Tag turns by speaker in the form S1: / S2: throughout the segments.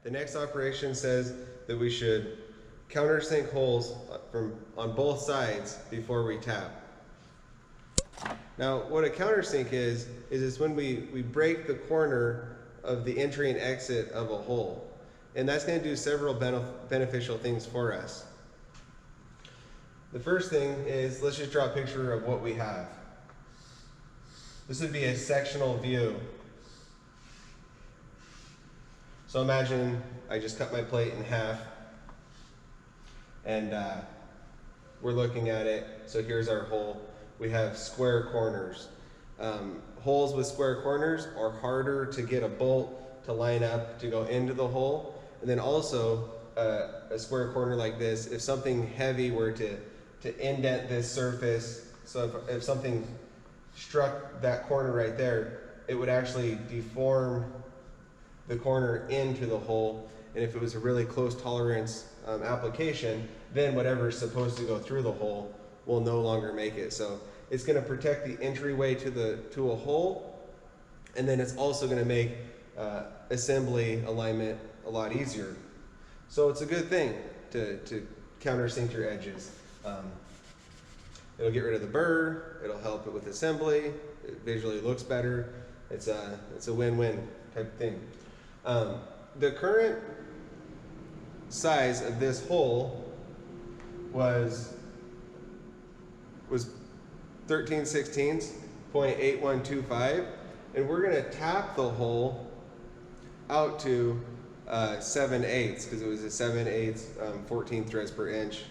S1: The next operation says that we should countersink holes on both sides before we tap. Now, what a countersink is it's when we break the corner of the entry and exit of a hole. And that's going to do several beneficial things for us. The first thing is, let's just draw a picture of what we have. This would be a sectional view. So imagine I just cut my plate in half, and we're looking at it. So here's our hole. We have square corners. Holes with square corners are harder to get a bolt to line up to go into the hole. And then also a square corner like this, if something heavy were to indent this surface, so if something struck that corner right there, it would actually deform the corner into the hole. And if it was a really close tolerance application, then whatever is supposed to go through the hole will no longer make it. So it's going to protect the entryway to a hole, and then it's also going to make assembly alignment a lot easier. So it's a good thing to countersink your edges. It'll get rid of the burr, it'll help it with assembly, it visually looks better. It's a win-win type of thing. The current size of this hole was 13/16, 0.8125, and we're going to tap the hole out to 7/8 because it was a 7/8 14 threads per inch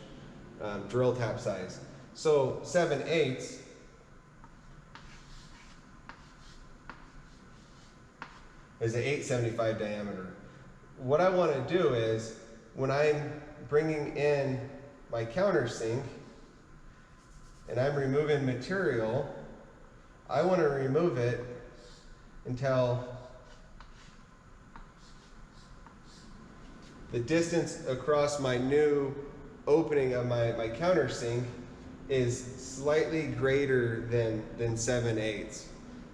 S1: drill tap size. So 7/8 is an 875 diameter. What I want to do is, when I'm bringing in my countersink and I'm removing material, I want to remove it until the distance across my new opening of my countersink is slightly greater than 7/8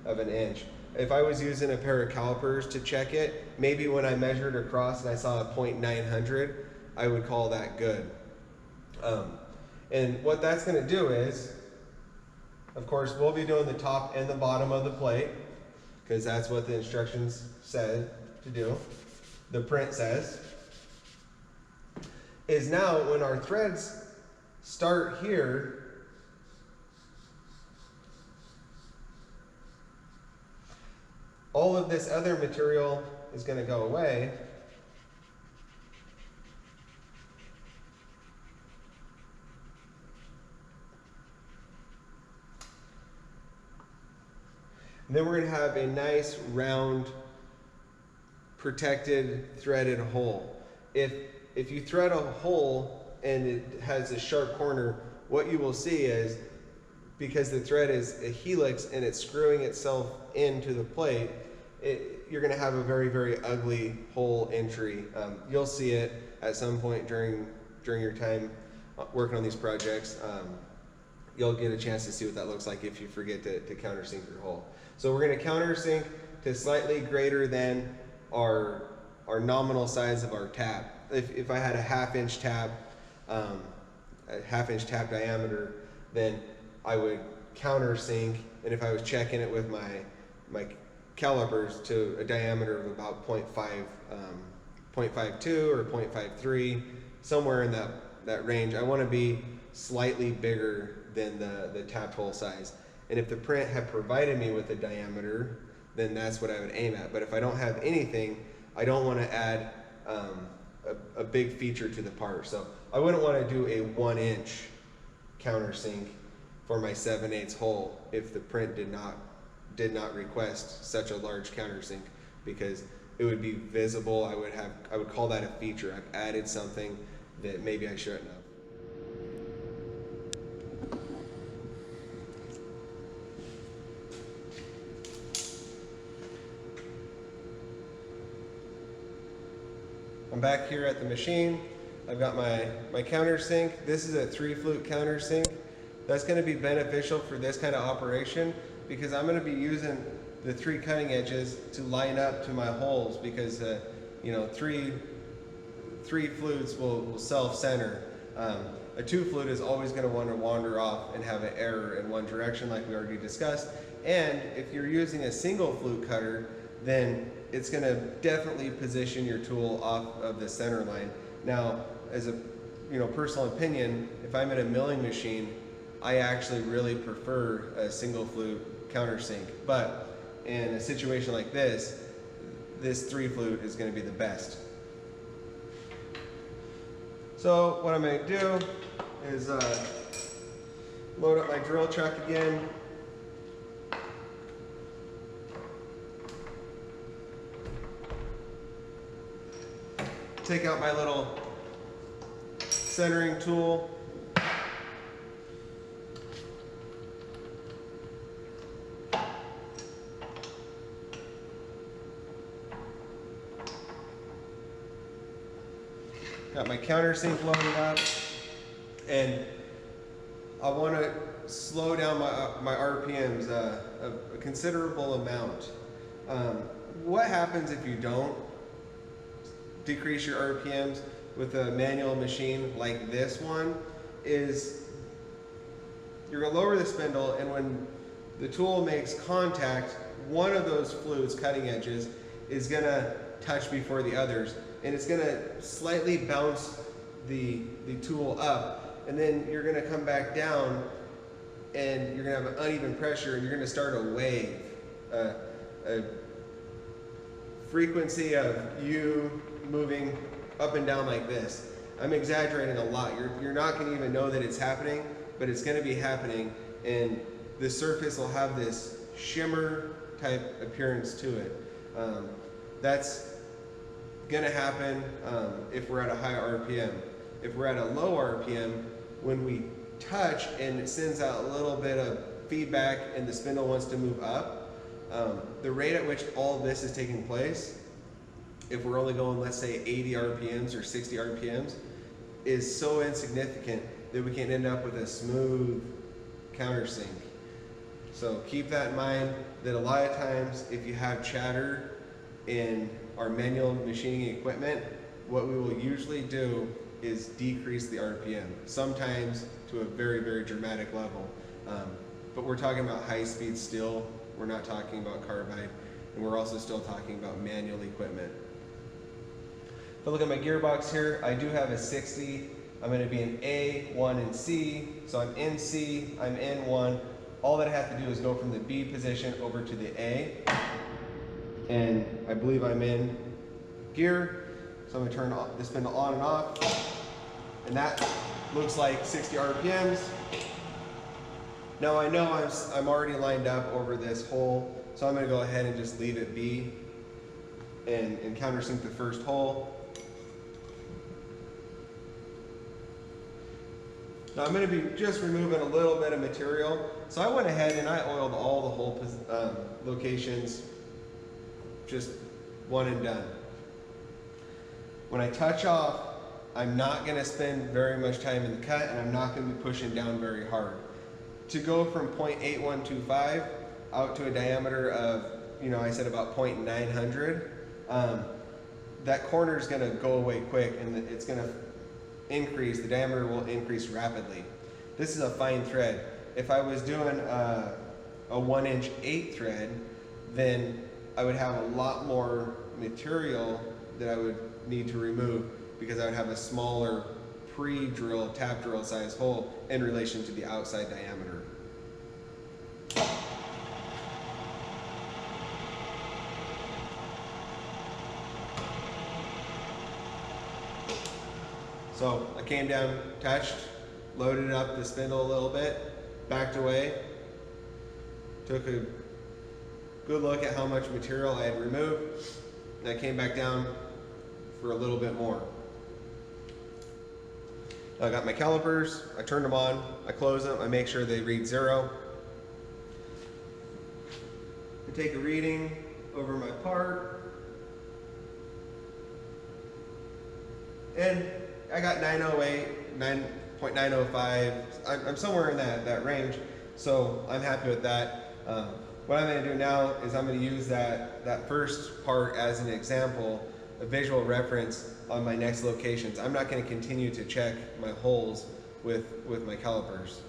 S1: of an inch. If I was using a pair of calipers to check it, maybe when I measured across and I saw a 0.900, I would call that good. And what that's going to do is, of course, we'll be doing the top and the bottom of the plate because that's what the instructions said to do. The print says is now when our threads start here, all of this other material is going to go away. And then we're going to have a nice round protected threaded hole. If you thread a hole and it has a sharp corner, what you will see is, because the thread is a helix and it's screwing itself into the plate, you're going to have a very, very ugly hole entry. You'll see it at some point during your time working on these projects. You'll get a chance to see what that looks like if you forget to countersink your hole. So we're going to countersink to slightly greater than our nominal size of our tap. If I had a half-inch tap diameter, then I would countersink, and if I was checking it with my calipers, to a diameter of about 0.52 or 0.53, somewhere in that range. I want to be slightly bigger than the tapped hole size. And if the print had provided me with a diameter, then that's what I would aim at. But if I don't have anything, I don't want to add a big feature to the part. So I wouldn't want to do a 1-inch countersink for my 7/8 hole if the print did not request such a large countersink, because it would be visible. I would call that a feature. I've added something that maybe I shouldn't have. I'm back here at the machine. I've got my countersink. This is a 3-flute countersink. That's going to be beneficial for this kind of operation because I'm going to be using the 3 cutting edges to line up to my holes, because you know, three flutes will self-center. A two flute is always going to want to wander off and have an error in one direction, like we already discussed. And if you're using a single flute cutter, then it's going to definitely position your tool off of the center line. Now, as a personal opinion, if I'm in a milling machine, I actually really prefer a single flute countersink. But in a situation like this three flute is going to be the best. So what I'm going to do is load up my drill truck again. Take out my little centering tool. Got my countersink loaded up, and I want to slow down my RPMs a considerable amount. What happens if you don't decrease your RPMs with a manual machine like this one is you're going to lower the spindle, and when the tool makes contact, one of those flutes, cutting edges, is going to touch before the others, and it's going to slightly bounce the tool up, and then you're going to come back down and you're going to have an uneven pressure, and you're going to start a wave, a frequency of you moving up and down like this. I'm exaggerating a lot. You're not going to even know that it's happening, but it's going to be happening, and the surface will have this shimmer type appearance to it. That's going to happen if we're at a high RPM. If we're at a low RPM, when we touch and it sends out a little bit of feedback and the spindle wants to move up, the rate at which all this is taking place, if we're only going, let's say, 80 RPMs or 60 RPMs, is so insignificant that we can end up with a smooth countersink. So keep that in mind, that a lot of times if you have chatter in our manual machining equipment, what we will usually do is decrease the RPM, sometimes to a very, very dramatic level. But we're talking about high-speed steel, we're not talking about carbide, and we're also still talking about manual equipment. If I look at my gearbox here, I do have a 60. I'm going to be in A, 1, and C. So I'm in C, I'm in 1. All that I have to do is go from the B position over to the A. And I believe I'm in gear. So I'm going to turn the spindle on and off. And that looks like 60 RPMs. Now I know I'm already lined up over this hole, so I'm going to go ahead and just leave it be and countersink the first hole. Now I'm going to be just removing a little bit of material. So I went ahead and I oiled all the hole locations, just one and done. When I touch off, I'm not going to spend very much time in the cut, and I'm not going to be pushing down very hard. To go from 0.8125 out to a diameter of, I said about 0.900, that corner is going to go away quick, and it's going to increase, the diameter will increase rapidly. This is a fine thread. If I was doing a 1-inch 8 thread, then I would have a lot more material that I would need to remove, because I would have a smaller pre-drill, tap drill size hole in relation to the outside diameter. So I came down, touched, loaded up the spindle a little bit, backed away, took a good look at how much material I had removed, and I came back down for a little bit more. I got my calipers, I turned them on, I close them, I make sure they read 0. I take a reading over my part, and I got 908, 9.905, I'm somewhere in that range, so I'm happy with that. What I'm going to do now is I'm going to use that first part as an example a visual reference on my next locations. I'm not going to continue to check my holes with my calipers.